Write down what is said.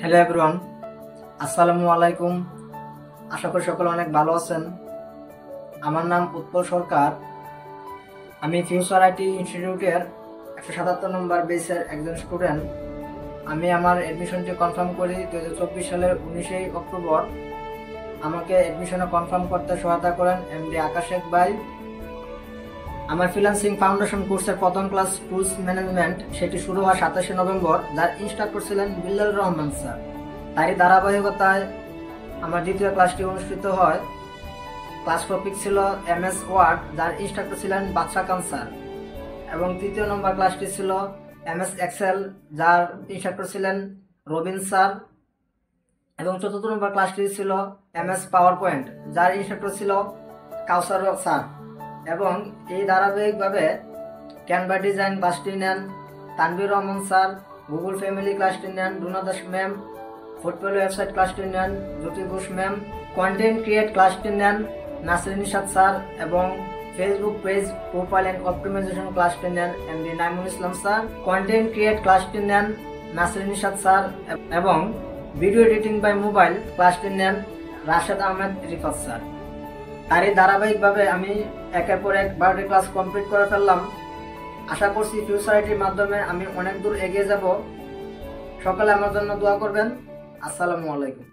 Hello everyone, আসসালামু আলাইকুম। আশা করি সকলে অনেক ভালো আছেন। আমার নাম উৎপল সরকার। আমি ফিউচার আইটি ইনস্টিটিউটের 177 নম্বর বেসের একজন স্টুডেন্ট। আমি আমার অ্যাডমিশনটি কনফার্ম করি 2024 সালের 19 অক্টোবর। আমাকে অ্যাডমিশনে কনফার্ম করতে সহায়তা করেন এমডি আকাশেক ভাই। আমার ফ্রিল্যান্সিং ফাউন্ডেশন কোর্সের প্রথম ক্লাস টুলস ম্যানেজমেন্ট সেটি শুরু হয় 27 নভেম্বর, যার ইনস্ট্রাক্টর ছিলেন বিল্লাল রহমান স্যার। তারই ধারাবাহিকতায় আমার দ্বিতীয় ক্লাসটি অনুষ্ঠিত হয়। ক্লাস টপিক ছিল এমএস ওয়ার্ড, যার ইনস্ট্রাক্টর ছিলেন বাদশা খান স্যার। এবং তৃতীয় নম্বর ক্লাসটি ছিল এমএস এক্সেল, যার ইনস্ট্রাক্টর ছিলেন রবিন স্যার। এবং চতুর্থ নম্বর ক্লাসটি ছিল এমএস পাওয়ার পয়েন্ট, যার ইনস্ট্রাক্টর ছিল কাউসার স্যার। এবং এই ধারাবাহিকভাবে ক্যানভা ডিজাইন ক্লাসটি নেন Tanvir Rahman sir, Google family ক্লাসটি নেন Runa Das ma'am, football website ক্লাসটি নেন Jyoti Ghosh ma'am, content create ক্লাসটি নেন নাসরিন নিশাত স্যার, এবং Facebook page profile and optimisation ক্লাসটি নেন MD Naimul Islam sir. Content create ক্লাসটি নেন নাসরিন নিশাত স্যার, এবং ভিডিও এডিটিং বাই মোবাইল ক্লাসটি নেন রাশেদ আহমেদ রিফাত স্যার। তারই ধারাবাহিকভাবে আমি একের পর এক 12টি ক্লাস কমপ্লিট করে ফেললাম। আশা করছি ফিউচার আইটির মাধ্যমে আমি অনেক দূর এগিয়ে যাব। সকলে আমার জন্য দোয়া করবেন। আসসালামু আলাইকুম।